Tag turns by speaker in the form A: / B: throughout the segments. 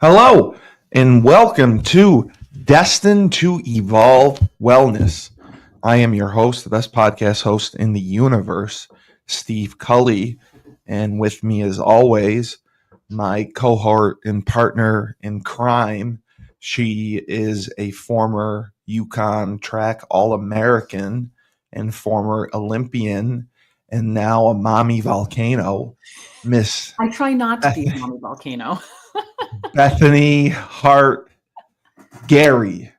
A: Hello, and welcome to Destined to Evolve Wellness. I am your host, the best podcast host in the universe, Steve Cully. And with me, as always, my cohort and partner in crime. She is a former Yukon track All American and former Olympian, and now a mommy volcano, Miss
B: I try not to be a mommy volcano.
A: Bethany Hart Gerry.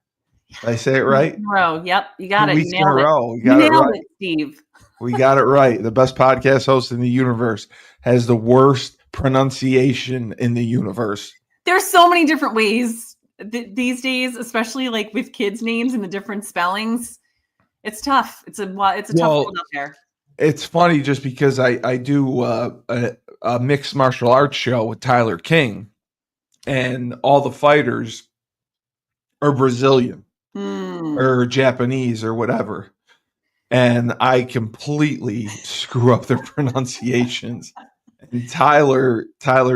A: Did I say it right?
B: Yep, you got
A: 2
B: it.
A: weeks
B: You
A: in a
B: nailed it.
A: row. We
B: You
A: got it
B: nailed
A: right.
B: it, Steve.
A: We got it right. The best podcast host in the universe has the worst pronunciation in the universe.
B: There's so many different ways these days, especially like with kids' names and the different spellings. It's tough. It's a tough world out there.
A: It's funny just because I do a mixed martial arts show with Tyler King, and all the fighters are Brazilian or Japanese or whatever. And I completely screw up their pronunciations. And Tyler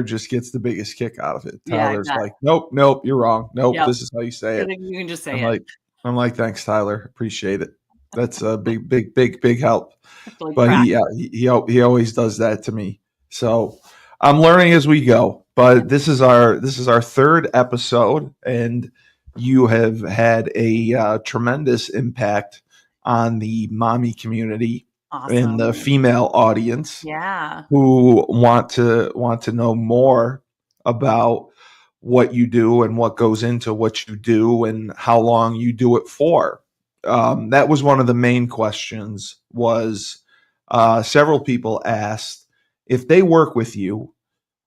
A: just gets the biggest kick out of it. Tyler's like, nope, you're wrong. Nope, This is how you say it.
B: You can just say it.
A: I'm like, thanks, Tyler. Appreciate it. That's a big help.
B: Like
A: but he always does that to me. So I'm learning as we go. But this is our third episode, and you have had a tremendous impact on the mommy community and the female audience, who want to know more about what you do and what goes into what you do and how long you do it for. That was one of the main questions. Was several people asked, if they work with you,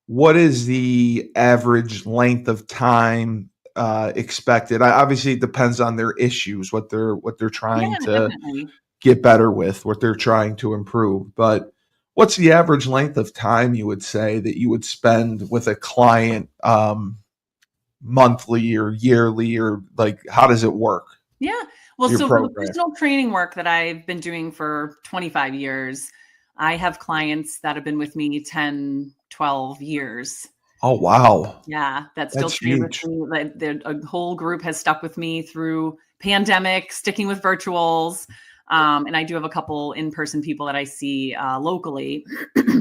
A: what is the average length of time expected? Obviously, it depends on their issues, what they're trying to get better with, what they're trying to improve. But what's the average length of time you would say that you would spend with a client, monthly or yearly, or like, how does it work?
B: Yeah. Well, so for the personal training work that I've been doing for 25 years, I have clients that have been with me 10, 12 years.
A: Oh, wow.
B: Yeah, that's still trained with me. A whole group has stuck with me through pandemic, sticking with virtuals. And I do have a couple in-person people that I see locally.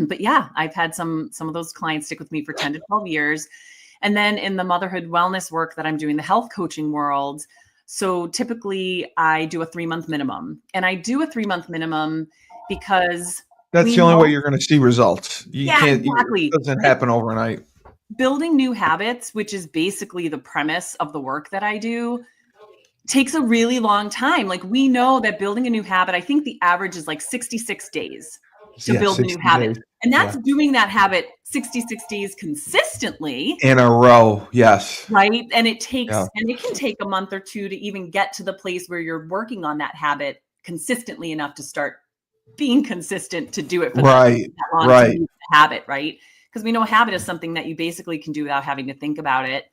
B: But yeah, I've had some of those clients stick with me for 10 to 12 years. And then in the motherhood wellness work that I'm doing, the health coaching world, so typically I do a 3-month minimum. And I do a 3-month minimum because
A: that's the only way you're going to see results. You can't,
B: exactly.
A: It doesn't happen overnight.
B: Building new habits, which is basically the premise of the work that I do, takes a really long time. Like, we know that building a new habit, I think the average is like 66 days to build a new habit. Days. And that's doing that habit 66 days consistently.
A: In a row, yes.
B: Right? And it takes, and it can take a month or two to even get to the place where you're working on that habit consistently enough to start being consistent to do it for that long to use the habit, right? Because we know a habit is something that you basically can do without having to think about it.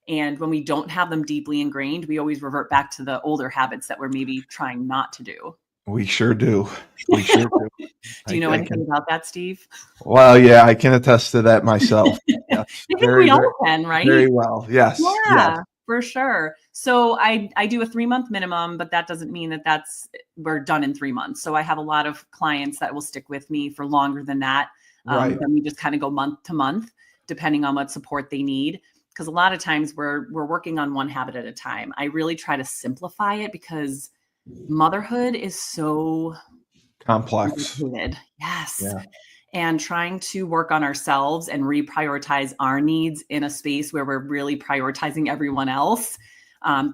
B: And when we don't have them deeply ingrained, we always revert back to the older habits that we're maybe trying not to do.
A: We sure do. We sure do.
B: Do you know anything about that, Steve?
A: Well, yeah, I can attest to that myself. Yes.
B: I think we all can, right?
A: Very well. Yes.
B: Yeah, for sure. So I do a 3-month minimum, but that doesn't mean that we're done in 3 months. So I have a lot of clients that will stick with me for longer than that. Then we just kind of go month to month, depending on what support they need. Because a lot of times we're working on one habit at a time. I really try to simplify it because motherhood is so
A: complex.
B: Yes. Yeah. And trying to work on ourselves and reprioritize our needs in a space where we're really prioritizing everyone else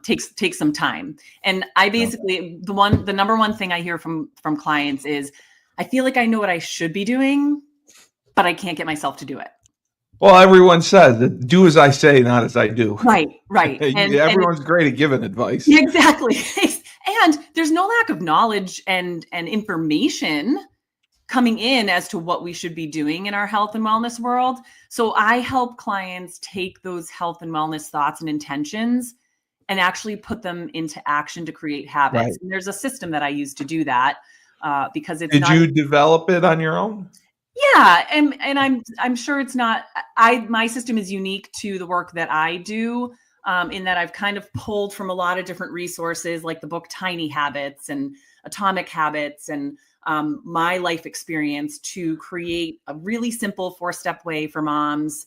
B: takes some time. And I basically, the number one thing I hear from clients is, I feel like I know what I should be doing, but I can't get myself to do it.
A: Well, everyone says that do as I say, not as I do.
B: Right.
A: And everyone's great at giving advice.
B: Exactly. And there's no lack of knowledge and information coming in as to what we should be doing in our health and wellness world. So I help clients take those health and wellness thoughts and intentions and actually put them into action to create habits. Right. And there's a system that I use to do that because it's
A: Did you develop it on your own?
B: Yeah, and I'm sure it's not. My system is unique to the work that I do, in that I've kind of pulled from a lot of different resources, like the book Tiny Habits and Atomic Habits, and my life experience to create a really simple 4-step way for moms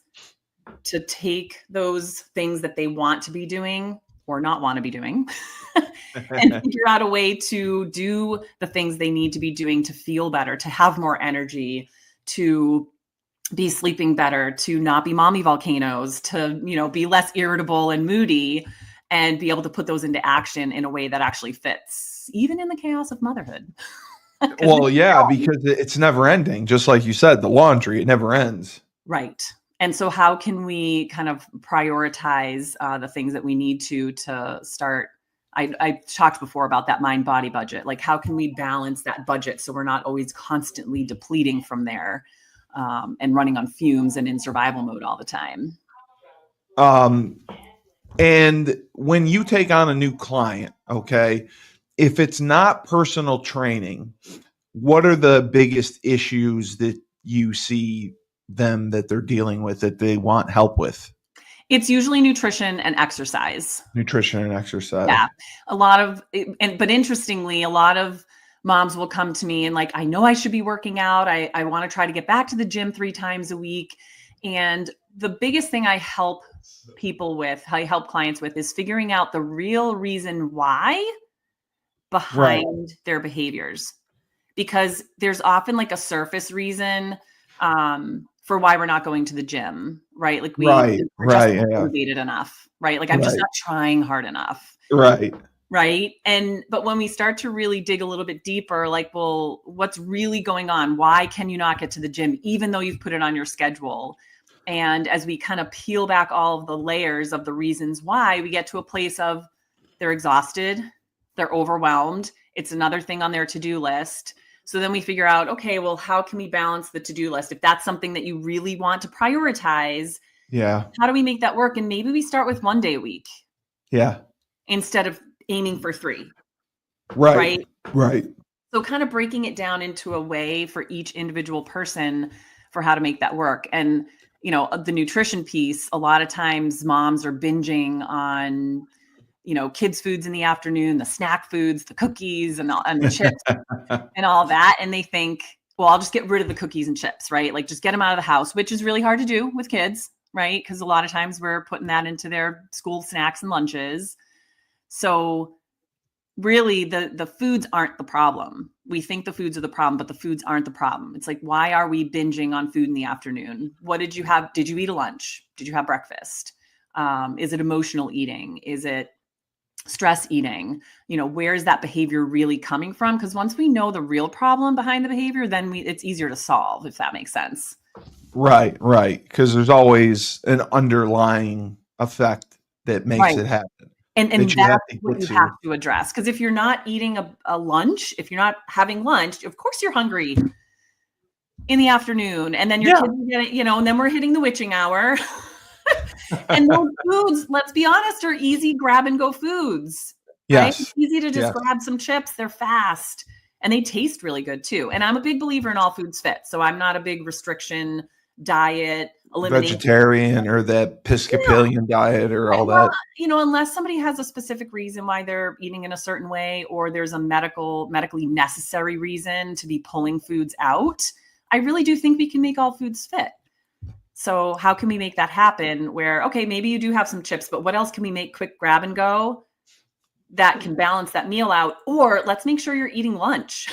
B: to take those things that they want to be doing or not want to be doing and figure out a way to do the things they need to be doing to feel better, to have more energy, to be sleeping better, to not be mommy volcanoes, to, be less irritable and moody, and be able to put those into action in a way that actually fits, even in the chaos of motherhood.
A: Well, yeah, because it's never ending. Just like you said, the laundry, it never ends.
B: Right. And so how can we kind of prioritize the things that we need to start? I talked before about that mind body budget. Like, how can we balance that budget so we're not always constantly depleting from there, and running on fumes and in survival mode all the time?
A: And when you take on a new client, okay, if it's not personal training, what are the biggest issues that you see them that they're dealing with that they want help with?
B: It's usually nutrition and exercise.
A: Nutrition and exercise.
B: Yeah. But interestingly, a lot of moms will come to me and like, I know I should be working out. I want to try to get back to the gym 3 times a week. And the biggest thing I help clients with is figuring out the real reason why behind their behaviors. Because there's often like a surface reason for why we're not going to the gym, right? Like we're just not motivated enough, right? Like I'm just not trying hard enough.
A: Right.
B: Right. But when we start to really dig a little bit deeper, like, well, what's really going on? Why can you not get to the gym, even though you've put it on your schedule? And as we kind of peel back all of the layers of the reasons why, we get to a place of they're exhausted, they're overwhelmed. It's another thing on their to-do list. So then we figure out, okay, well, how can we balance the to-do list? If that's something that you really want to prioritize, how do we make that work? And maybe we start with 1 day a week.
A: Yeah.
B: Instead of aiming for 3.
A: Right.
B: So kind of breaking it down into a way for each individual person for how to make that work. And, the nutrition piece, a lot of times moms are binging on, kids' foods in the afternoon, the snack foods, the cookies and the chips and all that. And they think, well, I'll just get rid of the cookies and chips, right? Like just get them out of the house, which is really hard to do with kids, right? Because a lot of times we're putting that into their school snacks and lunches. So really the foods aren't the problem. We think the foods are the problem, but the foods aren't the problem. It's like, why are we binging on food in the afternoon? What did you have? Did you eat a lunch? Did you have breakfast? Is it emotional eating? Is it stress eating? Where is that behavior really coming from? Because once we know the real problem behind the behavior, then it's easier to solve, if that makes sense.
A: Right. Because there's always an underlying effect that makes it happen.
B: And that's what you have to address. Because if you're not eating a lunch, if you're not having lunch, of course you're hungry in the afternoon. And then your kids are getting, and then we're hitting the witching hour. And those foods, let's be honest, are easy grab and go foods. Right?
A: Yes.
B: It's easy to just grab some chips. They're fast and they taste really good too. And I'm a big believer in all foods fit. So I'm not a big restriction diet, elimination.
A: Vegetarian or that Episcopalian diet or all that.
B: Unless somebody has a specific reason why they're eating in a certain way, or there's a medically necessary reason to be pulling foods out, I really do think we can make all foods fit. So how can we make that happen where, okay, maybe you do have some chips, but what else can we make quick grab and go that can balance that meal out? Or let's make sure you're eating lunch.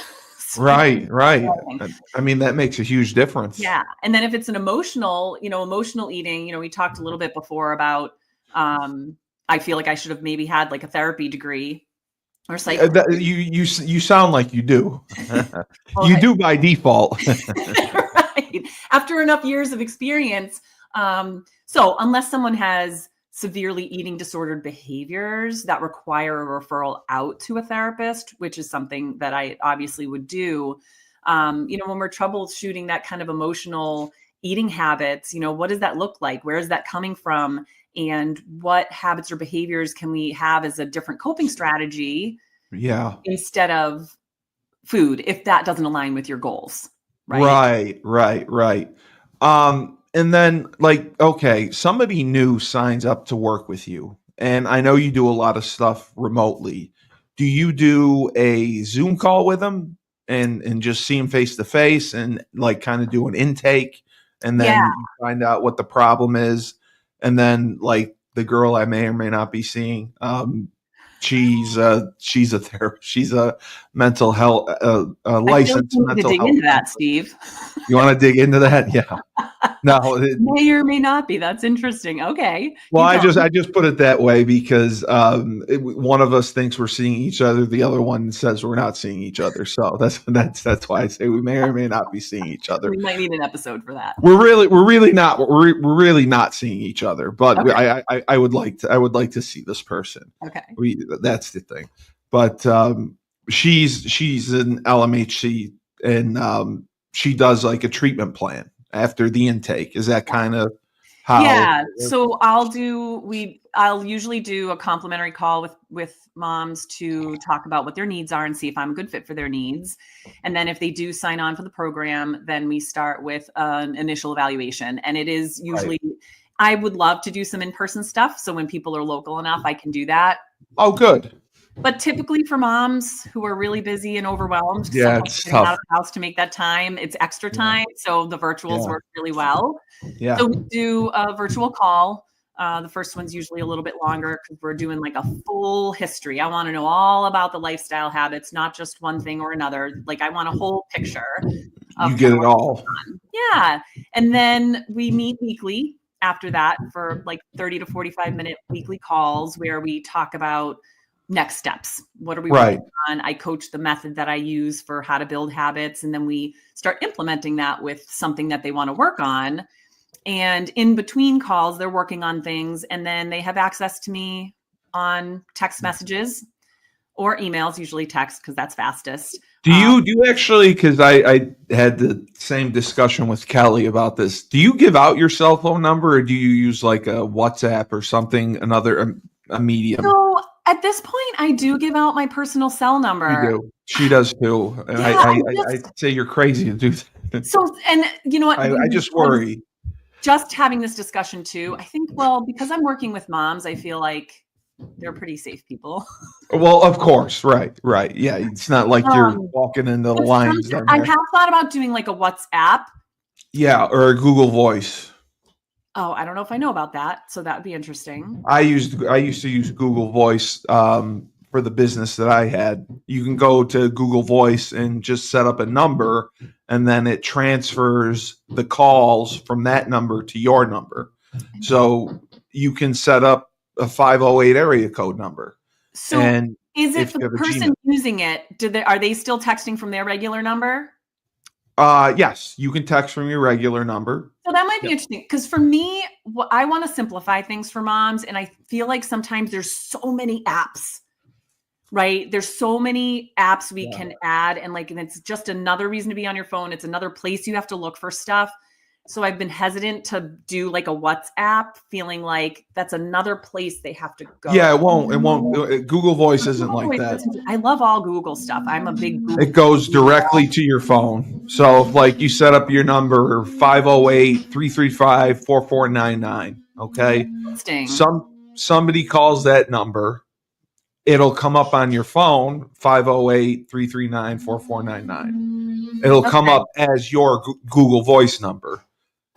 A: Right. I mean, that makes a huge difference.
B: Yeah. And then if it's an emotional eating, we talked a little bit before about, I feel like I should have maybe had like a therapy degree or psychology.
A: You sound like you do. You do by default.
B: Right. After enough years of experience. So unless someone has severely eating disordered behaviors that require a referral out to a therapist, which is something that I obviously would do. When we're troubleshooting that kind of emotional eating habits, what does that look like? Where is that coming from? And what habits or behaviors can we have as a different coping strategy?
A: Yeah.
B: Instead of food, if that doesn't align with your goals. right?
A: Right. And then like, okay, somebody new signs up to work with you, and I know you do a lot of stuff remotely. Do you do a Zoom call with them and just see them face to face and like kind of do an intake, and
B: Yeah.
A: then you find out what the problem is, and then like the girl I may or may not be seeing, she's a therapist, she's a mental health, a
B: I feel like
A: licensed
B: we need to
A: mental
B: dig
A: health
B: into that,
A: counselor.
B: Steve.
A: You want to dig into that? Yeah. No.
B: May or may not be. That's interesting. Okay,
A: Well,
B: keep
A: I
B: going.
A: just put it that way because one of us thinks we're seeing each other, the other one says we're not seeing each other. So that's why I say we may or may not be seeing each other.
B: We might need an episode for that.
A: We're really not seeing each other. But
B: Okay.
A: I would like to see this person.
B: Okay.
A: That's the thing. But she's an LMHC, and she does like a treatment plan after the intake. Is that kind of how?
B: Yeah. So I'll usually do a complimentary call with moms to talk about what their needs are and see if I'm a good fit for their needs. And then if they do sign on for the program, then we start with an initial evaluation. And it is usually, I would love to do some in-person stuff. So when people are local enough, I can do that.
A: Oh, good.
B: But typically for moms who are really busy and overwhelmed,
A: Yeah, it's
B: getting
A: tough.
B: out of the house to make that time, it's extra time. So the virtuals work really well.
A: Yeah.
B: So we do a virtual call. The first one's usually a little bit longer because we're doing like a full history. I want to know all about the lifestyle habits, not just one thing or another. Like I want a whole picture.
A: You get it all.
B: Yeah. And then we meet weekly after that for like 30 to 45-minute weekly calls where we talk about next steps. What are we working on? I coach the method that I use for how to build habits. And then we start implementing that with something that they want to work on. And in between calls, they're working on things. And then they have access to me on text messages or emails, usually text because that's fastest.
A: Do you actually, because I had the same discussion with Kelly about this. Do you give out your cell phone number, or do you use like a WhatsApp or something, another a medium?
B: So at this point, I do give out my personal cell number.
A: You do. She does too. And I say you're crazy to do that.
B: So, and you know what?
A: I just worry.
B: Just having this discussion too, I think, well, because I'm working with moms, I feel like they're pretty safe people.
A: Well, of course. Right. Yeah. It's not like you're walking into the lines.
B: I have thought about doing like a WhatsApp.
A: Yeah. Or a Google Voice.
B: Oh, I don't know if I know about that. So that would be interesting.
A: I used to use Google Voice for the business that I had. You can go to Google Voice and just set up a number, and then it transfers the calls from that number to your number. So you can set up a 508 area code number.
B: So
A: and
B: is it for the person using it? Are they still texting from their regular number?
A: Yes, you can text from your regular number.
B: So that might be interesting because for me, I want to simplify things for moms. And I feel like sometimes there's so many apps, right? There's so many apps we can add. And it's just another reason to be on your phone. It's another place you have to look for stuff. So I've been hesitant to do like a WhatsApp, feeling like that's another place they have to go.
A: Yeah, it won't. Google Voice isn't like that.
B: I love all Google stuff. I'm a big Google.
A: It goes directly to your phone. So if like you set up your number 508-335-4499, okay? Somebody calls that number, it'll come up on your phone, 508-339-4499. It'll come up as your Google Voice number.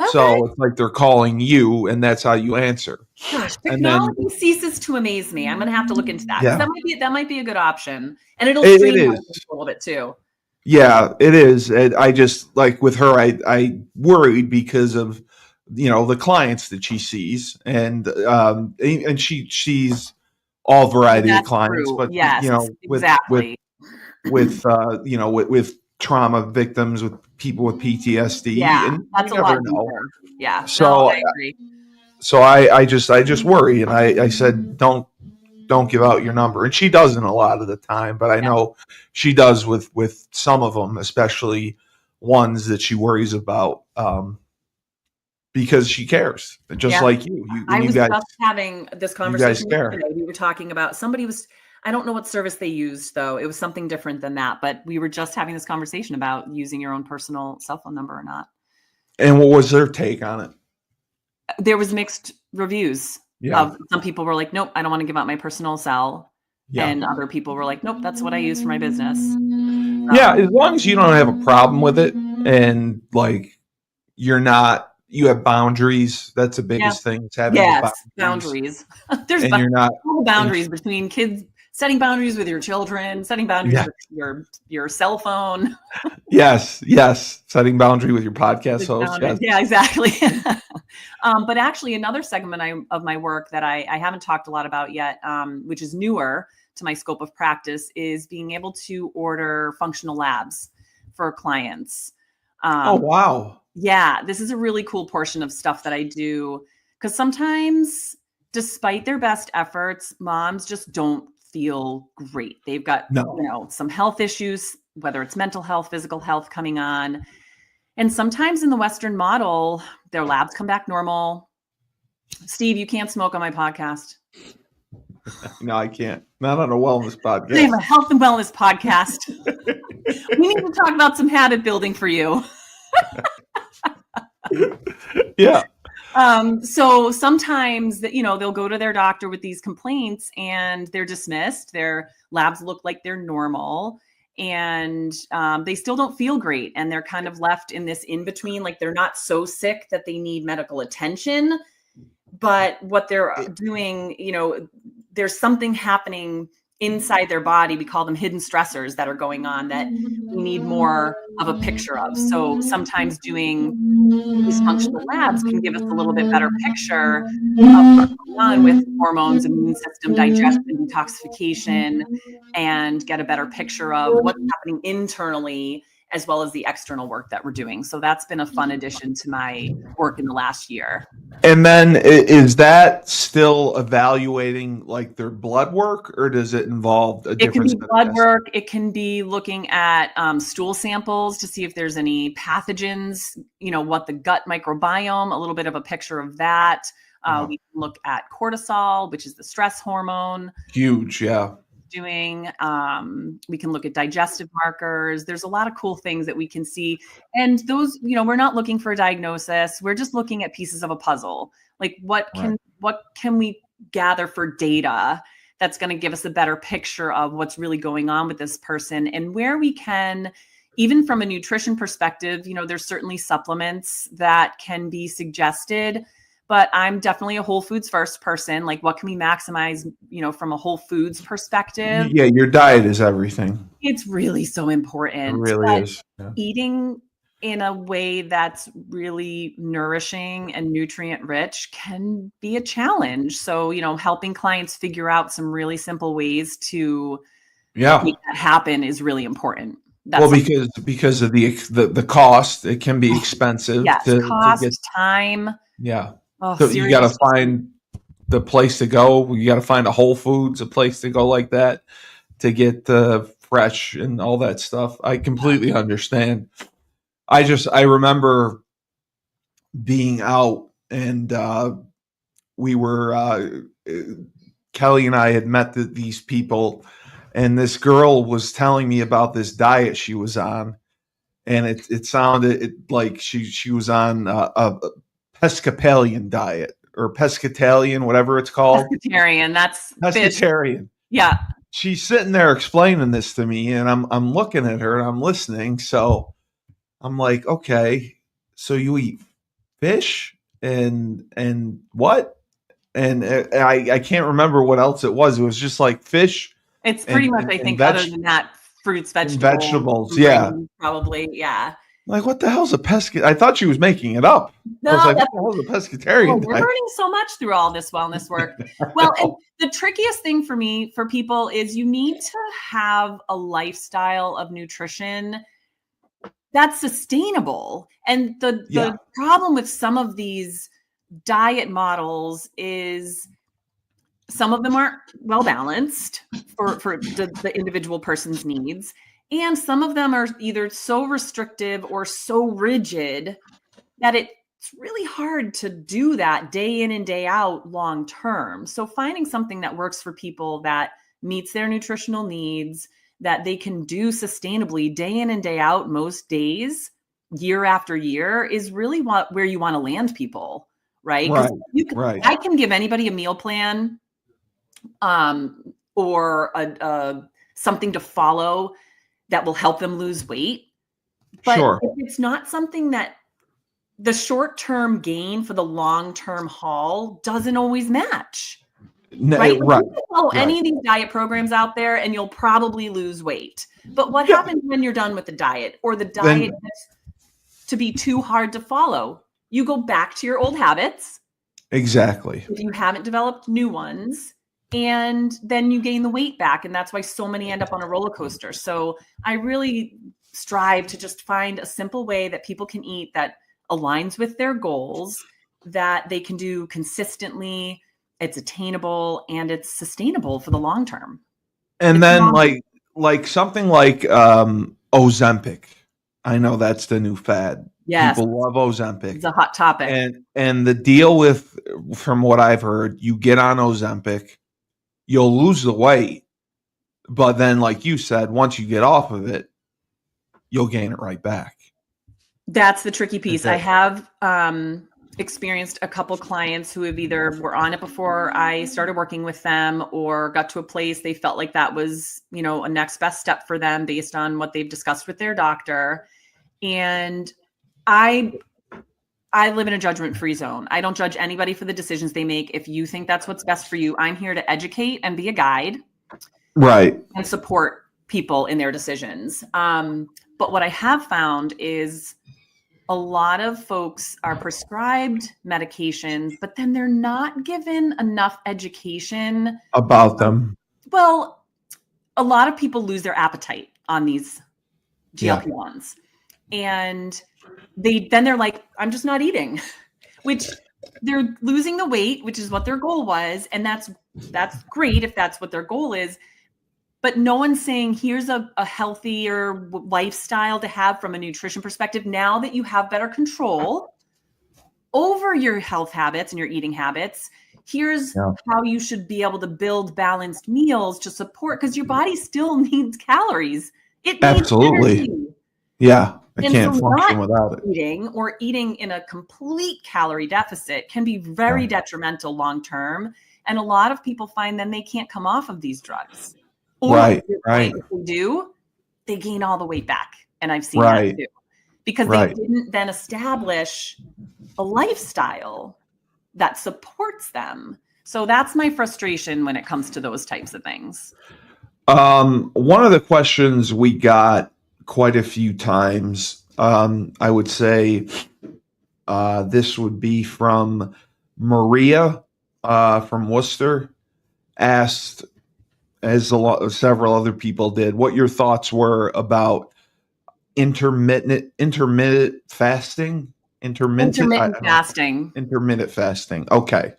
A: Okay. So it's like they're calling you, and that's how you answer.
B: Gosh, technology ceases to amaze me. I'm going to have to look into that. Yeah. That might be a good option, and it'll streamline a little bit too.
A: Yeah, it is. I just like with her, I worried because of the clients that she sees, and she's all variety of clients, but with trauma victims, with people with PTSD.
B: Yeah,
A: and
B: that's a lot. Yeah.
A: So
B: I agree.
A: So I just worry, and I said don't give out your number, and she doesn't a lot of the time, but I know she does with some of them, especially ones that she worries about, because she cares, just like you.
B: I was just having this conversation today. We were talking about I don't know what service they used, though. It was something different than that. But we were just having this conversation about using your own personal cell phone number or not.
A: And what was their take on it?
B: There was mixed reviews.
A: Yeah.
B: Some people were like, nope, I don't want to give out my personal cell. Yeah. And other people were like, nope, that's what I use for my business.
A: Yeah, as long as you don't have a problem with it and like you have boundaries. That's the biggest thing. It's having
B: boundaries.
A: There's and you're not
B: boundaries between kids, setting boundaries with your children, setting boundaries with your cell phone.
A: Yes. Setting boundary with your podcast host. Yes.
B: Yeah, exactly. But actually another segment of my work that I haven't talked a lot about yet, which is newer to my scope of practice, is being able to order functional labs for clients.
A: Oh, wow.
B: Yeah, this is a really cool portion of stuff that I do, because sometimes, despite their best efforts, moms just don't feel great. They've got some health issues, whether it's mental health, physical health coming on. And sometimes in the Western model, their labs come back normal. Steve, you can't smoke on my podcast.
A: No, I can't. Not on a wellness podcast.
B: I have a health and wellness podcast. We need to talk about some habit building for you.
A: Yeah.
B: So sometimes they'll go to their doctor with these complaints and they're dismissed. Their labs look like they're normal and they still don't feel great. And they're kind of left in this in between, like they're not so sick that they need medical attention, but what they're doing, there's something happening inside their body. We call them hidden stressors that are going on that we need more of a picture of. So sometimes doing these functional labs can give us a little bit better picture of what's going on with hormones, immune system, digestion, detoxification, and get a better picture of what's happening internally as well as the external work that we're doing. So that's been a fun addition to my work in the last year.
A: And then is that still evaluating like their blood work, or does it involve a different?
B: It can be blood work. It can be looking at stool samples to see if there's any pathogens, what the gut microbiome, a little bit of a picture of that. We can look at cortisol, which is the stress hormone.
A: Huge, yeah.
B: We can look at digestive markers. There's a lot of cool things that we can see. And those, we're not looking for a diagnosis. We're just looking at pieces of a puzzle. Like what can we gather for data that's going to give us a better picture of what's really going on with this person, and where we can, even from a nutrition perspective, there's certainly supplements that can be suggested. But I'm definitely a whole foods first person. Like, what can we maximize, from a whole foods perspective?
A: Yeah, your diet is everything.
B: It's really so important.
A: It really is.
B: Yeah. Eating in a way that's really nourishing and nutrient rich can be a challenge. So, helping clients figure out some really simple ways to make that happen is really important.
A: That's because of the cost, it can be expensive.
B: Yes, cost, time.
A: Yeah. Oh, so you got to find the place to go. You got to find a Whole Foods, a place to go like that to get fresh and all that stuff. I completely understand. I remember being out and we were, Kelly and I had met these people, and this girl was telling me about this diet she was on. And it sounded like she was on a Pescatarian diet, or pescatarian, whatever it's called.
B: Pescatarian. That's
A: pescatarian.
B: Fish. Yeah.
A: She's sitting there explaining this to me, and I'm looking at her and I'm listening. So I'm like, okay, so you eat fish and what? And I can't remember what else it was. It was just like fish.
B: It's pretty much, I think, other than that, fruits, vegetables.
A: Yeah.
B: Probably. Yeah.
A: Like, what the hell's a pescat? I thought she was making it up.
B: No,
A: I was like, what the hell's a pescatarian?
B: We're learning so much through all this wellness work. Well, and the trickiest thing for people is you need to have a lifestyle of nutrition that's sustainable. And the problem with some of these diet models is some of them aren't well balanced for the individual person's needs. And some of them are either so restrictive or so rigid that it's really hard to do that day in and day out long term. So finding something that works for people that meets their nutritional needs, that they can do sustainably day in and day out, most days, year after year, is really where you want to land people, right?
A: Right.
B: I can give anybody a meal plan, or something to follow that will help them lose weight. But if it's not something that the short-term gain for the long-term haul doesn't always match. Right? You can follow any of these diet programs out there and you'll probably lose weight. But what happens when you're done with the diet, or the diet gets to be too hard to follow? You go back to your old habits.
A: Exactly.
B: If you haven't developed new ones, and then you gain the weight back. And that's why so many end up on a roller coaster. So I really strive to just find a simple way that people can eat that aligns with their goals, that they can do consistently, it's attainable, and it's sustainable for the long term.
A: And then like something like Ozempic. I know that's the new fad.
B: Yes.
A: People love Ozempic.
B: It's a hot topic.
A: And the deal with, from what I've heard, you get on Ozempic, you'll lose the weight, but then, like you said, once you get off of it, you'll gain it right back.
B: That's the tricky piece. I have experienced a couple clients who have either were on it before I started working with them, or got to a place they felt like that was, a next best step for them based on what they've discussed with their doctor. And I live in a judgment-free zone. I don't judge anybody for the decisions they make. If you think that's what's best for you, I'm here to educate and be a guide.
A: Right.
B: And support people in their decisions. But what I have found is a lot of folks are prescribed medications, but then they're not given enough education
A: about them.
B: Well, a lot of people lose their appetite on these GLP-1s. And they're like, I'm just not eating, which they're losing the weight, which is what their goal was. And that's great if that's what their goal is. But no one's saying, here's a healthier lifestyle to have from a nutrition perspective. Now that you have better control over your health habits and your eating habits, here's how you should be able to build balanced meals to support, because your body still needs calories. It needs energy.
A: Yeah. I can't function without it.
B: Eating in a complete calorie deficit can be very detrimental long term. And a lot of people find then they can't come off of these drugs. Or
A: right.
B: If they do, they gain all the weight back. And I've seen that too. Because they didn't then establish a lifestyle that supports them. So that's my frustration when it comes to those types of things.
A: One of the questions we got quite a few times, I would say this would be from Maria from Worcester, asked, as several other people did, what your thoughts were about intermittent fasting. Intermittent fasting. Okay.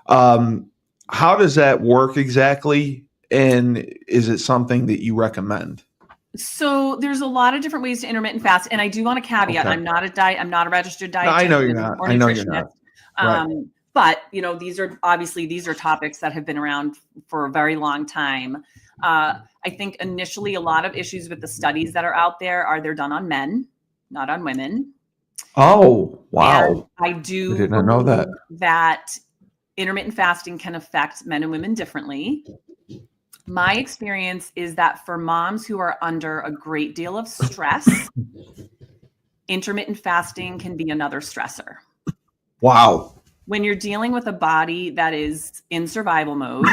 A: How does that work exactly? And is it something that you recommend?
B: So there's a lot of different ways to intermittent fast. And I do want to caveat, I'm not a registered dietitian.
A: No, I know you're not. I know you're not. Right.
B: But, these are topics that have been around for a very long time. I think initially a lot of issues with the studies that are out there are they're done on men, not on women.
A: Oh, wow.
B: And I did
A: not know
B: that intermittent fasting can affect men and women differently. My experience is that for moms who are under a great deal of stress, intermittent fasting can be another stressor.
A: Wow.
B: When you're dealing with a body that is in survival mode,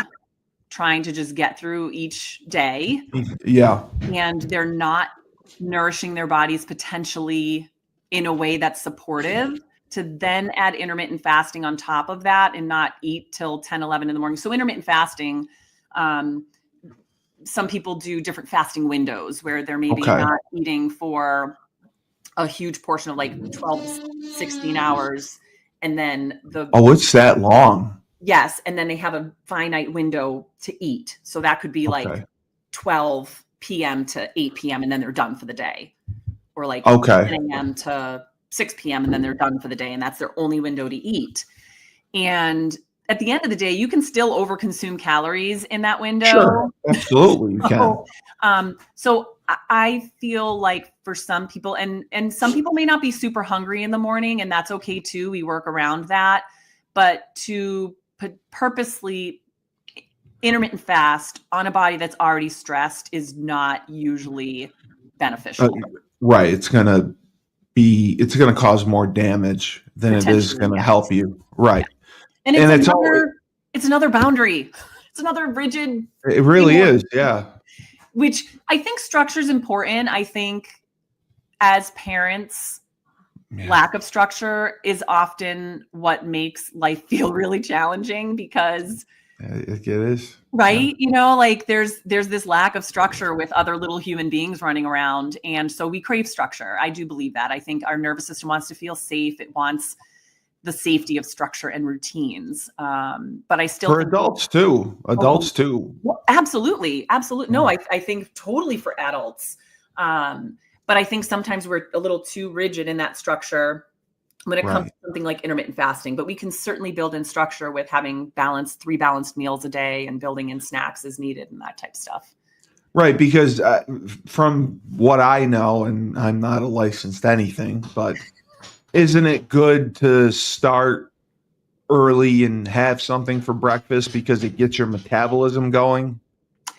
B: trying to just get through each day.
A: Yeah.
B: And they're not nourishing their bodies potentially in a way that's supportive, to then add intermittent fasting on top of that and not eat till 10, 11 in the morning. So intermittent fasting, some people do different fasting windows where they're maybe not eating for a huge portion of like 12 to 16 hours. And then
A: it's that long.
B: Yes. And then they have a finite window to eat. So that could be like 12 p.m. to 8 p.m. and then they're done for the day. Or like 10 a.m. to 6 p.m. and then they're done for the day. And that's their only window to eat. And at the end of the day, you can still overconsume calories in that window.
A: Sure, absolutely, you can.
B: So I feel like for some people, and some people may not be super hungry in the morning, and that's okay too. We work around that, but to purposely intermittent fast on a body that's already stressed is not usually beneficial.
A: Right, it's going to cause more damage than it is going to help you. Right.
B: Yeah. And it's another boundary. It's another rigid.
A: It really is. Yeah.
B: Which I think structure is important. I think as parents, lack of structure is often what makes life feel really challenging because
A: it is.
B: Right. Yeah. Like there's this lack of structure with other little human beings running around. And so we crave structure. I do believe that. I think our nervous system wants to feel safe. It wants the safety of structure and routines. But I still
A: for adults too.
B: Well, absolutely. No, I think totally for adults. But I think sometimes we're a little too rigid in that structure when it comes to something like intermittent fasting, but we can certainly build in structure with having 3 balanced meals a day and building in snacks as needed and that type of stuff.
A: Right. Because from what I know, and I'm not a licensed anything, but isn't it good to start early and have something for breakfast because it gets your metabolism going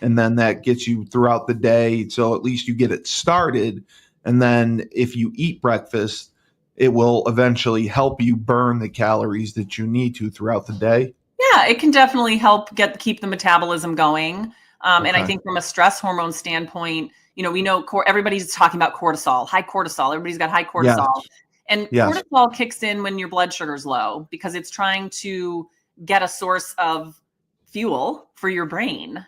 A: and then that gets you throughout the day. So at least you get it started. And then if you eat breakfast, it will eventually help you burn the calories that you need to throughout the day.
B: Yeah, it can definitely help keep the metabolism going. And I think from a stress hormone standpoint, we know everybody's talking about cortisol, high cortisol. Everybody's got high cortisol. Yes. And cortisol kicks in when your blood sugar is low because it's trying to get a source of fuel for your brain.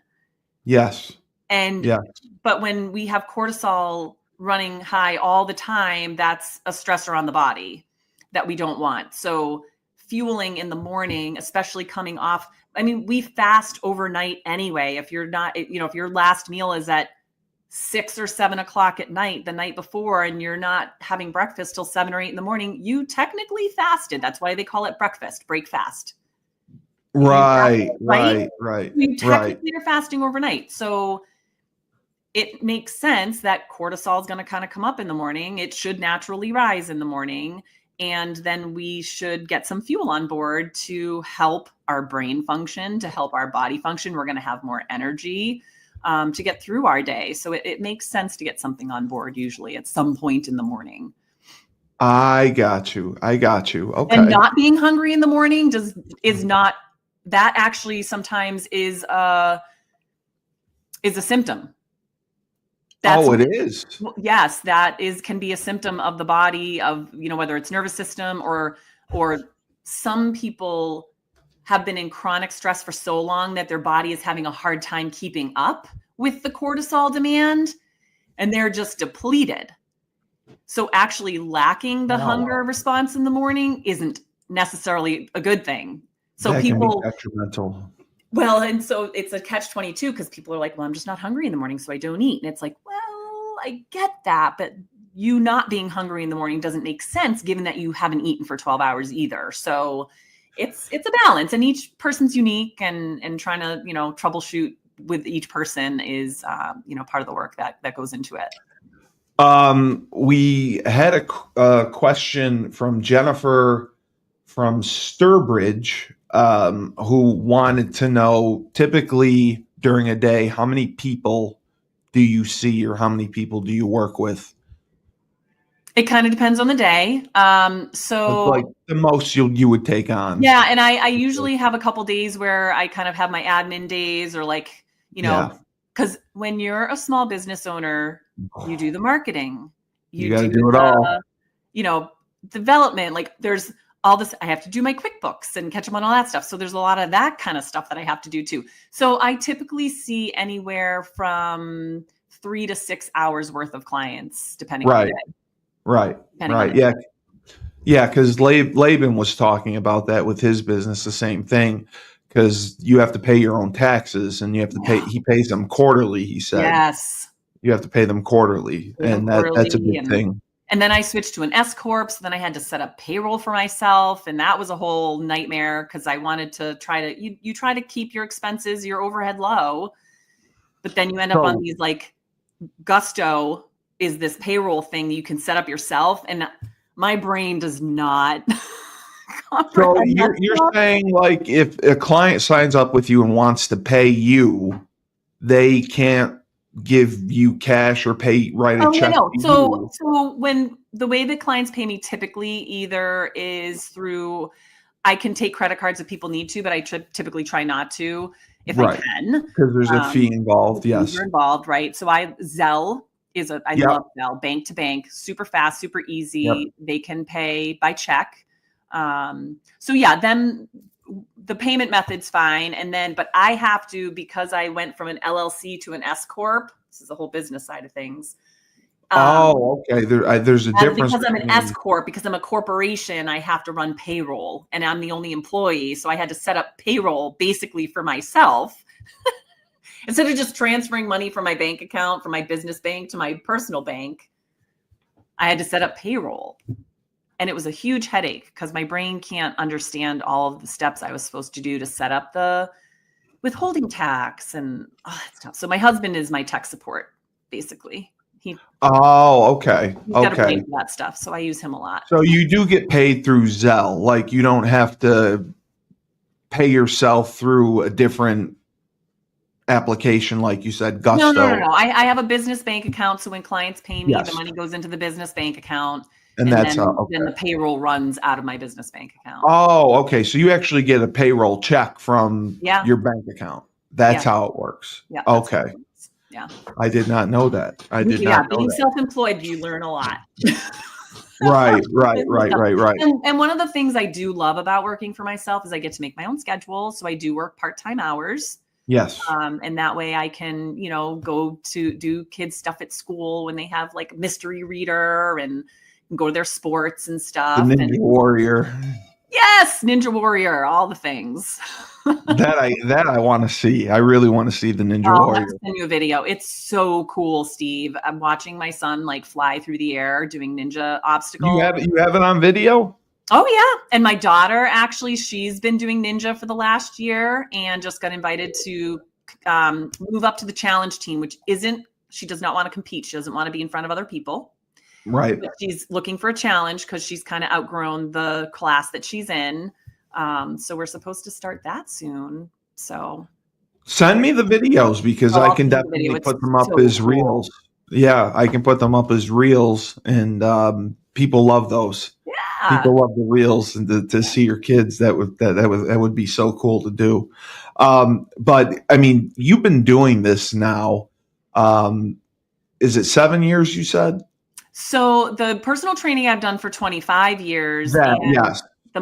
A: Yes.
B: But when we have cortisol running high all the time, that's a stressor on the body that we don't want. So fueling in the morning, especially coming off, we fast overnight anyway. If you're not, if your last meal is at 6 or 7 o'clock at night, the night before, and you're not having breakfast till 7 or 8 in the morning, you technically fasted. That's why they call it break fast.
A: Right.
B: You technically are fasting overnight. So it makes sense that cortisol is going to kind of come up in the morning. It should naturally rise in the morning. And then we should get some fuel on board to help our brain function, to help our body function. We're going to have more energy to get through our day. So it makes sense to get something on board usually at some point in the morning.
A: I got you. Okay.
B: And not being hungry in the morning is not, that actually sometimes is a symptom.
A: It is.
B: Yes, can be a symptom of the body of, whether it's nervous system or some people have been in chronic stress for so long that their body is having a hard time keeping up with the cortisol demand and they're just depleted. So actually lacking the hunger response in the morning isn't necessarily a good thing. So
A: that people can be detrimental.
B: Well, and so it's a catch-22 because people are like, well, I'm just not hungry in the morning, so I don't eat. And it's like, well, I get that, but you not being hungry in the morning doesn't make sense given that you haven't eaten for 12 hours either. So it's a balance, and each person's unique, and trying to, troubleshoot with each person is, part of the work that goes into it.
A: We had a question from Jennifer from Sturbridge, who wanted to know, typically during a day, how many people do you see or how many people do you work with?
B: It kind of depends on the day. So
A: like the most you would take on.
B: Yeah. And I usually have a couple days where I kind of have my admin days or because when you're a small business owner, you do the marketing,
A: you got to do it all,
B: development, there's all this, I have to do my QuickBooks and catch them on all that stuff. So there's a lot of that kind of stuff that I have to do too. So I typically see anywhere from 3 to 6 hours worth of clients, depending on the day.
A: Right. Yeah. Yeah. Because Laban was talking about that with his business, the same thing, because you have to pay your own taxes and you have to pay, he pays them quarterly, he said.
B: Yes.
A: You have to pay them quarterly. And that's a big thing.
B: And then I switched to an S Corp. So then I had to set up payroll for myself. And that was a whole nightmare because I wanted to you try to keep your expenses, your overhead low. But then you end up on these like Gusto is this payroll thing you can set up yourself. And my brain does not.
A: So you're saying like if a client signs up with you and wants to pay you, they can't give you cash or write a check.
B: No. So when the way that clients pay me typically either is through, I can take credit cards if people need to, but I typically try not to if I can.
A: Because there's a fee involved. Yes.
B: Involved, right? So Zelle is I love Zelle, bank to bank, super fast, super easy. Yep. They can pay by check. So then the payment method's fine. And then, but I have to, because I went from an LLC to an S Corp, this is the whole business side of things.
A: Okay. There's a difference.
B: Because I'm an S Corp, because I'm a corporation, I have to run payroll and I'm the only employee. So I had to set up payroll basically for myself instead of just transferring money from my bank account, from my business bank to my personal bank. I had to set up payroll. And it was a huge headache because my brain can't understand all of the steps I was supposed to do to set up the withholding tax and all that stuff. So my husband is my tech support, basically.
A: Okay.
B: He's got to pay for that stuff. So I use him a lot.
A: So you do get paid through Zelle. Like you don't have to pay yourself through a different application, like you said, Gusto.
B: No. I have a business bank account. So when clients pay me, the money goes into the business bank account.
A: And that's
B: then the payroll runs out of my business bank account.
A: Oh, okay. So you actually get a payroll check from your bank account. That's how it works.
B: Yeah.
A: Okay.
B: Yeah.
A: I did not know that. I did not know
B: being
A: that.
B: Self-employed, you learn a lot.
A: Right.
B: And one of the things I do love about working for myself is I get to make my own schedule. So I do work part-time hours.
A: Yes.
B: And that way I can, go to do kids stuff at school when they have like mystery reader and go to their sports and stuff.
A: The Ninja Warrior.
B: Yes, Ninja Warrior, all the things.
A: that I want to see. I really want to see the Ninja Warrior.
B: I'll send you a video. It's so cool, Steve. I'm watching my son like fly through the air doing ninja obstacles.
A: You have it on video?
B: Oh yeah. And my daughter, actually, she's been doing ninja for the last year and just got invited to move up to the challenge team, she does not want to compete. She doesn't want to be in front of other people.
A: Right.
B: But she's looking for a challenge because she's kind of outgrown the class that she's in. So we're supposed to start that soon. So
A: send me the videos because I can definitely put them up as reels. Yeah, I can put them up as reels, and people love those. Yeah, people love the reels, and to see your kids, that would be so cool to do. But I mean, you've been doing this now. Is it 7 years? You said. So
B: the personal training I've done for 25 years.
A: Yes.
B: The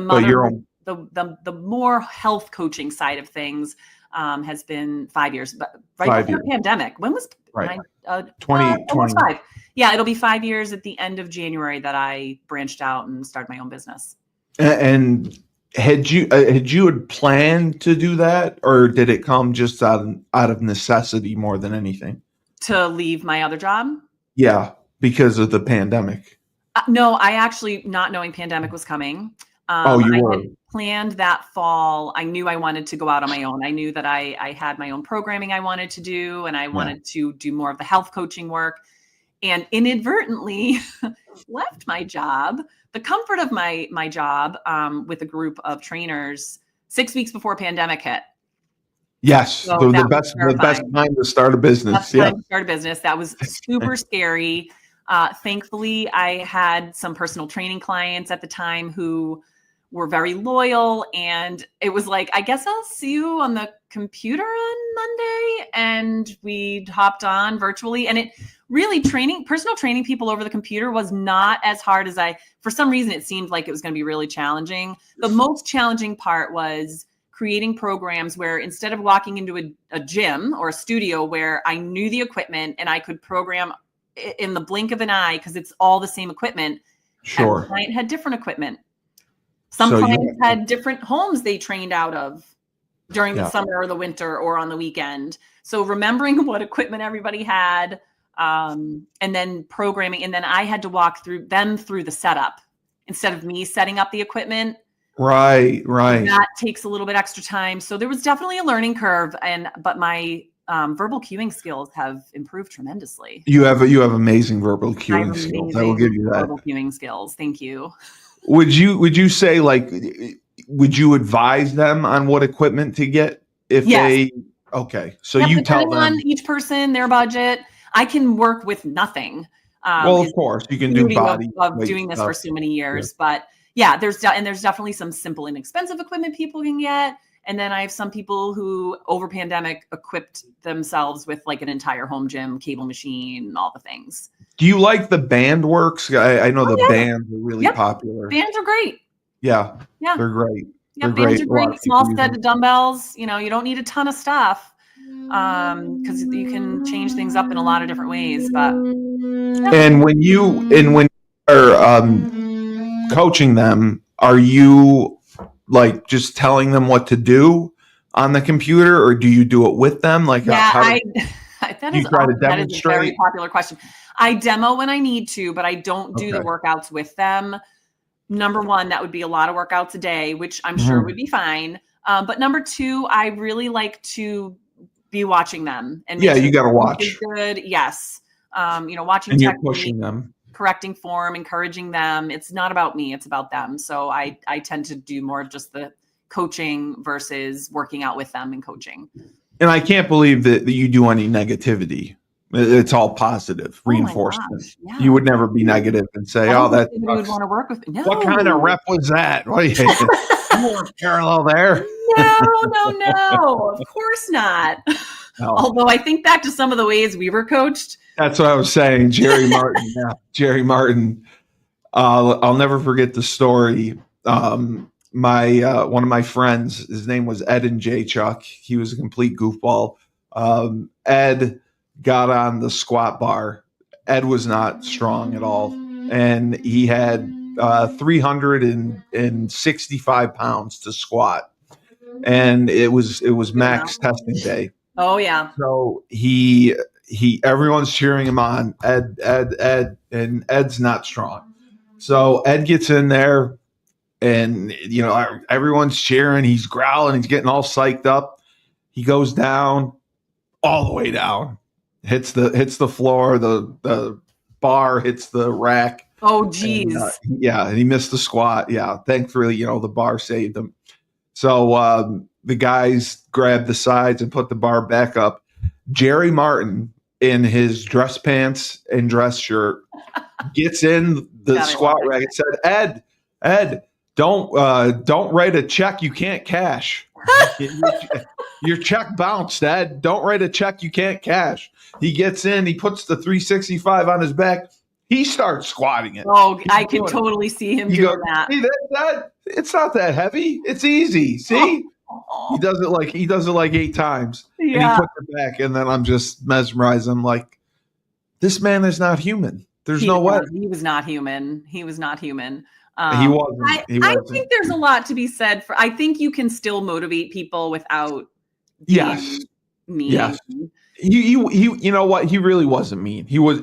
B: more health coaching side of things has been 5 years, but before the pandemic. When was
A: 2020?
B: Yeah, it'll be 5 years at the end of January that I branched out and started my own business.
A: And had you planned to do that, or did it come just out of necessity more than anything?
B: To leave my other job?
A: Yeah. Because of the pandemic?
B: No, I actually, not knowing pandemic was coming.
A: You were.
B: I had planned that fall. I knew I wanted to go out on my own. I knew that I had my own programming I wanted to do, and I wanted to do more of the health coaching work, and inadvertently left my job, the comfort of my job with a group of trainers 6 weeks before pandemic hit.
A: Yes, so the best time to start a business.
B: That was super scary. Thankfully, I had some personal training clients at the time who were very loyal, and it was like, I guess I'll see you on the computer on Monday, and we hopped on virtually. And it really personal training people over the computer was not as hard as for some reason, it seemed like it was going to be really challenging. The most challenging part was creating programs where instead of walking into a gym or a studio where I knew the equipment and I could program in the blink of an eye because it's all the same equipment.
A: Sure.
B: Every client had different equipment. Some clients had different homes they trained out of during the summer or the winter or on the weekend. So remembering what equipment everybody had and then programming. And then I had to walk through the setup instead of me setting up the equipment.
A: Right.
B: That takes a little bit extra time. So there was definitely a learning curve, but my verbal cueing skills have improved tremendously.
A: You have amazing verbal cueing skills. I will give you that.
B: Verbal cueing skills. Thank you.
A: Would you say, like, would you advise them on what equipment to get if they? Okay, so you tell them
B: on each person, their budget. I can work with nothing.
A: Well, of course, you can do body
B: of doing this for so many years, but yeah, there's definitely some simple, inexpensive equipment people can get. And then I have some people who over pandemic equipped themselves with like an entire home gym, cable machine, all the things.
A: Do you like the band works? I know the bands are really popular.
B: Bands are great.
A: Yeah. They're great.
B: Yeah, bands are great. Small set of dumbbells. You don't need a ton of stuff because you can change things up in a lot of different ways. But
A: and when you are coaching them, are you like just telling them what to do on the computer, or do you do it with them? Like,
B: that is a very popular question. I demo when I need to, but I don't do the workouts with them. Number one, that would be a lot of workouts a day, which I'm sure would be fine. But number two, I really like to be watching them. And
A: you got to watch.
B: Good. Yes. Watching
A: and you're pushing them.
B: Correcting form, encouraging them. It's not about me, it's about them. So I tend to do more of just the coaching versus working out with them and coaching. And
A: I can't believe that you do any negativity. It's all positive reinforcement. Yeah. You would never be negative and say, that
B: you would want to work with me. No.
A: What kind of rep was that? What do you weren't parallel there?
B: No, of course not. No. Although I think back to some of the ways we were coached.
A: That's what I was saying. Jerry Martin. Jerry Martin. I'll never forget the story. One of my friends, his name was Ed and J Chuck. He was a complete goofball. Ed got on the squat bar. Ed was not strong at all. And he had 365 pounds to squat. And it was max testing day.
B: Oh yeah.
A: So everyone's cheering him on. Ed, and Ed's not strong. So Ed gets in there and everyone's cheering. He's growling, he's getting all psyched up. He goes down, all the way down. Hits the floor, the bar hits the rack.
B: Oh geez.
A: And he missed the squat. Yeah. Thankfully, the bar saved him. So the guys grabbed the sides and put the bar back up. Jerry Martin, in his dress pants and dress shirt, gets in the squat rack and said, Ed, don't write a check you can't cash. Your check bounced, Ed. Don't write a check you can't cash. He gets in, he puts the 365 on his back. He starts squatting it.
B: Oh, I can totally see him doing that.
A: See, that. It's not that heavy. It's easy. See? He does it like 8 times. Yeah. And he puts it back, and then I'm just mesmerized. I'm like, this man is not human. There's no way.
B: He was not human. He wasn't.
A: He wasn't.
B: I think there's a lot to be said for. I think you can still motivate people without being mean. Yes.
A: He you know what? He really wasn't mean. He was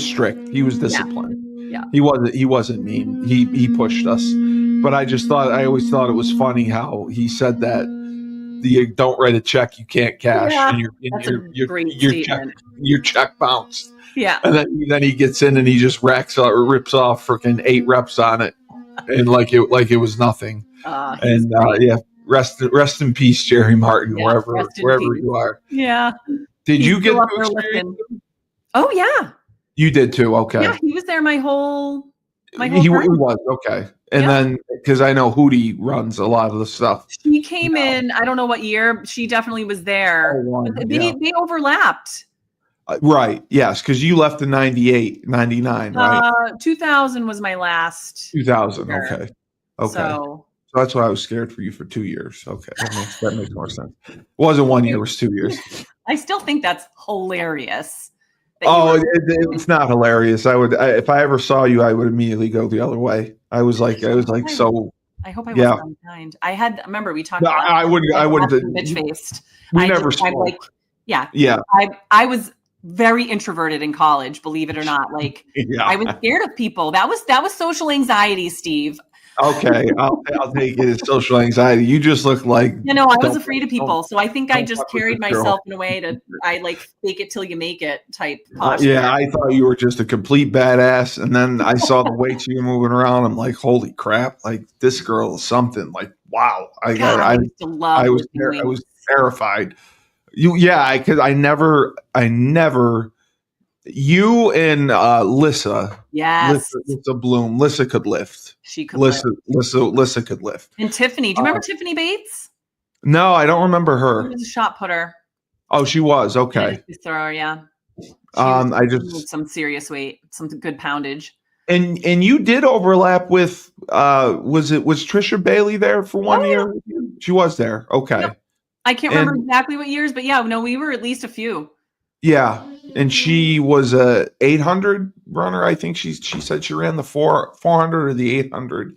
A: strict. He was disciplined.
B: Yeah.
A: He wasn't mean. He pushed us. But I always thought it was funny how he said that you don't write a check you can't cash.
B: Yeah,
A: and your check bounced.
B: Yeah.
A: And then he gets in and he just rips off freaking 8 reps on it, and like it was nothing. Rest in peace, Jerry Martin, wherever you are.
B: Yeah.
A: Did you get to experience?
B: Oh yeah.
A: You did too. Okay.
B: Yeah, he was there my whole
A: he was okay. And then because I know Hootie runs a lot of the stuff.
B: She came in, I don't know what year. She definitely was there. They overlapped.
A: Right. Yes. Because you left in 98, 99, right?
B: 2000 was my last.
A: 2000. Year. Okay.
B: So
A: that's why I was scared for you for 2 years. Okay. That makes more sense. It wasn't 1 year, it was 2 years.
B: I still think that's hilarious.
A: It's not hilarious. If I ever saw you, I would immediately go the other way. I was like, so.
B: I hope I wasn't unkind. Remember we talked about.
A: I wouldn't.
B: Bitch faced.
A: We never spoke.
B: Yeah. I was very introverted in college, believe it or not. Like
A: Yeah.
B: I was scared of people. That was social anxiety, Steve.
A: Okay, I'll take it as social anxiety. You just look like
B: I was afraid of people. So I think I just carried myself in a way I like fake it till you make it type posture.
A: Yeah, I thought you were just a complete badass, and then I saw the way you were moving around. I'm like, holy crap! Like this girl is something. Like wow, I
B: used to love
A: I was terrified. Because I never. You and Lissa.
B: Yes.
A: Lissa Bloom. Lissa could lift.
B: She could lift.
A: Lissa could lift.
B: And Tiffany. Do you remember Tiffany Bates?
A: No, I don't remember her.
B: She was a shot putter.
A: Oh, she was. Okay.
B: Thrower, yeah.
A: I just
B: some serious weight, some good poundage.
A: And you did overlap with was Trisha Bailey there for 1 year? Yeah. She was there. Okay.
B: Yep. I can't remember exactly what years, but yeah, no, we were at least a few.
A: Yeah, and she was a 800 runner. I think she said she ran the 400 or the 800.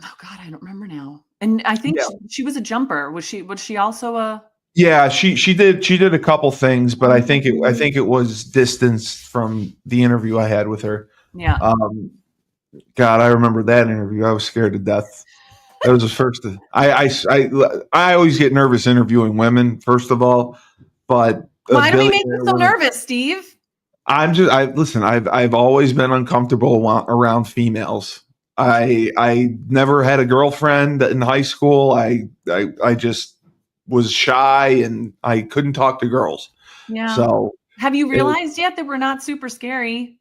B: Oh God, I don't remember now. And I think she was a jumper. Was she also a?
A: Yeah, she did a couple things, but I think it was distance from the interview I had with her.
B: Yeah.
A: God, I remember that interview. I was scared to death. That was the first. I always get nervous interviewing women. First of all, but
B: why do we make you so nervous, Steve?
A: Listen. I've always been uncomfortable around females. I never had a girlfriend in high school. I just was shy and I couldn't talk to girls.
B: Yeah.
A: So
B: have you realized yet that we're not super scary?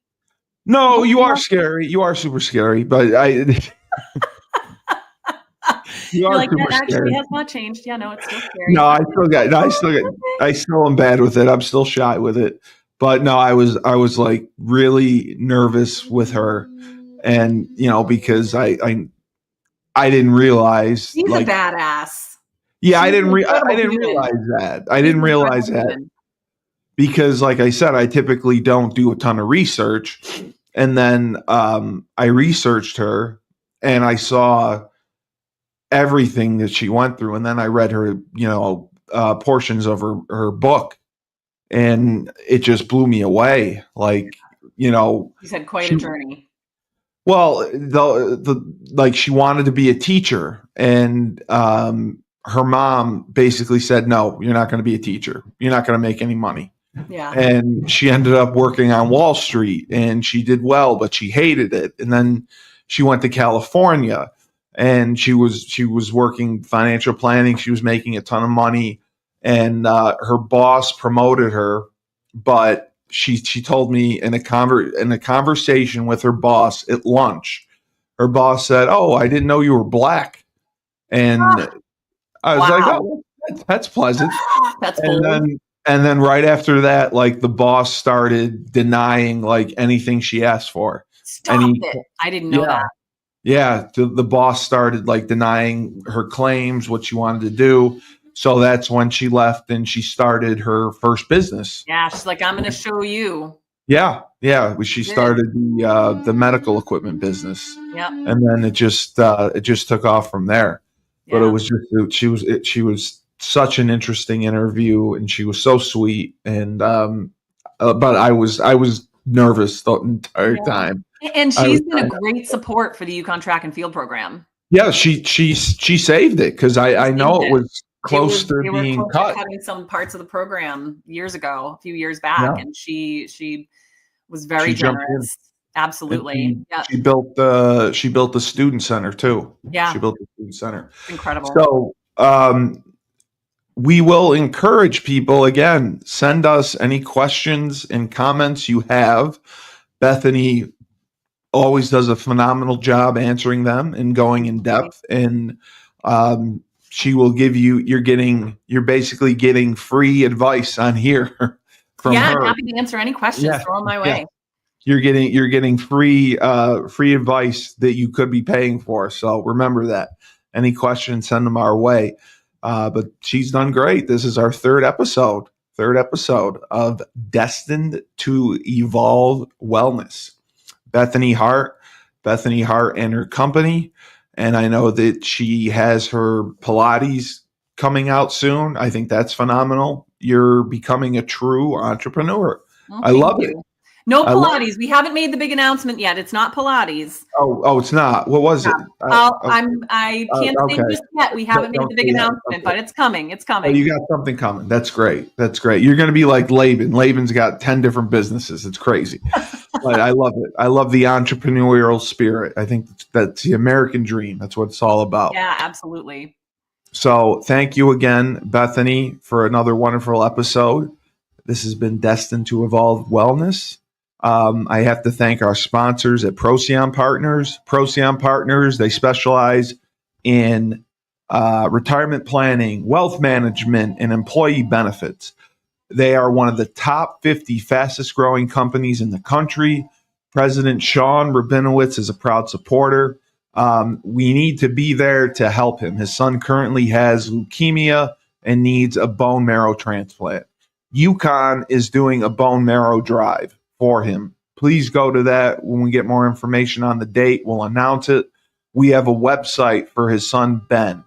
A: No, you are scary. You are super scary, but you are
B: like,
A: super
B: that actually
A: scary.
B: Has not changed. Yeah, no, it's still scary.
A: No, I still am bad with it. I'm still shy with it. But no, I was like really nervous with her, and because I didn't realize
B: he's a badass.
A: Yeah, I didn't realize that. I didn't realize that because, like I said, I typically don't do a ton of research, and then I researched her and I saw everything that she went through, and then I read her, portions of her book, and it just blew me away. Like,
B: she's had quite a journey.
A: Well, she wanted to be a teacher, and her mom basically said, "No, you're not going to be a teacher. You're not going to make any money."
B: Yeah.
A: And she ended up working on Wall Street, and she did well, but she hated it. And then she went to California, and she was working financial planning. She was making a ton of money, and her boss promoted her, but she told me in a conversation with her boss at lunch, her boss said, "Oh, I didn't know you were black," and I was like, "Oh, that's pleasant."
B: That's bold.
A: And then right after that, like the boss started denying like anything she asked for.
B: Stop it! I didn't know that.
A: Yeah, the boss started like denying her claims, what she wanted to do. So that's when she left and she started her first business.
B: Yeah, she's like, "I'm going to show you."
A: Yeah. She started the medical equipment business.
B: Yeah,
A: and then it just took off from there. Yeah. But it was just she was such an interesting interview, and she was so sweet. And but I was nervous the entire time.
B: And she's been a great support for the Yukon track and field program.
A: Yeah, she saved it because I know it was close to being cut.
B: Cutting some parts of the program a few years back, and she was very generous. Absolutely.
A: She built the student center too.
B: Yeah.
A: She built the student center.
B: Incredible.
A: So we will encourage people, again, send us any questions and comments you have. Bethany always does a phenomenal job answering them and going in depth. And she will give you're basically getting free advice on here from her.
B: I'm happy to answer any questions. Throw them my way.
A: Yeah. You're getting free advice that you could be paying for. So remember that. Any questions, send them our way. But she's done great. This is our third episode of Destined to Evolve Wellness. Bethany Hart and her company. And I know that she has her Pilates coming out soon. I think that's phenomenal. You're becoming a true entrepreneur.
B: Well,
A: I love it.
B: No Pilates. We haven't made the big announcement yet. It's not Pilates.
A: Oh, it's not. What was it?
B: I can't say just yet. We haven't made the big announcement, but it's coming. It's coming.
A: Oh, you got something coming. That's great. That's great. You're going to be like Laban. Laban's got 10 different businesses. It's crazy. But I love it. I love the entrepreneurial spirit. I think that's the American dream. That's what it's all about.
B: Yeah, absolutely.
A: So thank you again, Bethany, for another wonderful episode. This has been Destined to Evolve Wellness. I have to thank our sponsors at Procyon Partners. Procyon Partners, they specialize in retirement planning, wealth management, and employee benefits. They are one of the top 50 fastest growing companies in the country. President Sean Rabinowitz is a proud supporter. We need to be there to help him. His son currently has leukemia and needs a bone marrow transplant. UConn is doing a bone marrow drive for him. Please go to that. When we get more information on the date, we'll announce it. We have a website for his son, Ben.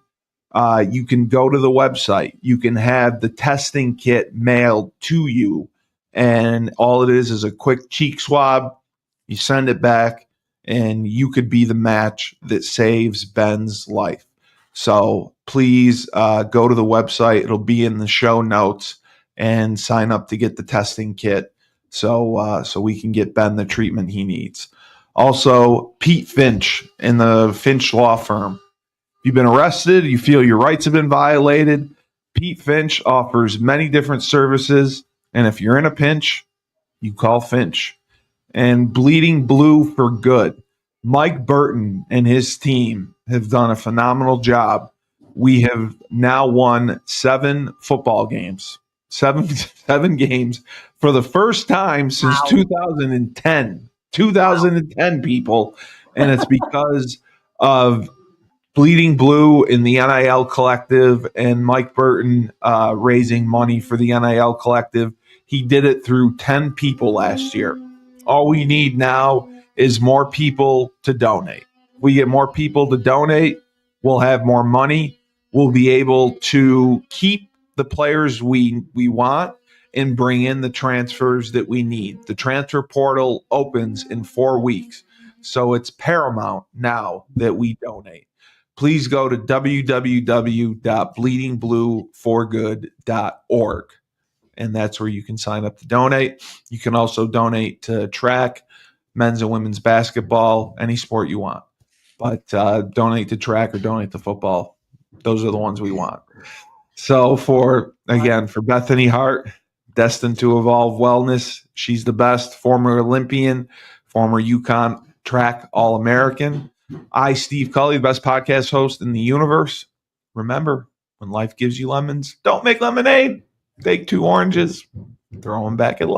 A: You can go to the website. You can have the testing kit mailed to you. And all it is a quick cheek swab. You send it back, and you could be the match that saves Ben's life. So please go to the website. It'll be in the show notes, and sign up to get the testing kit so we can get Ben the treatment he needs. Also, Pete Finch in the Finch Law Firm. If you've been arrested, you feel your rights have been violated, Pete Finch offers many different services. And if you're in a pinch, you call Finch. And Bleeding Blue for Good. Mike Burton and his team have done a phenomenal job. We have now won 7 football games. Seven games for the first time since 2010. 2010, people. And it's because of Bleeding Blue in the NIL Collective and Mike Burton raising money for the NIL Collective. He did it through 10 people last year. All we need now is more people to donate. If we get more people to donate, we'll have more money. We'll be able to keep the players we want and bring in the transfers that we need. The transfer portal opens in 4 weeks. So it's paramount now that we donate. Please go to www.bleedingblueforgood.org. And that's where you can sign up to donate. You can also donate to track, men's and women's basketball, any sport you want. But donate to track or donate to football. Those are the ones we want. So for Bethany Hart, Destined to Evolve Wellness, she's the best, former Olympian, former UConn track All-American. I, Steve Cully, the best podcast host in the universe. Remember, when life gives you lemons, don't make lemonade. Take 2 oranges, throw them back at life.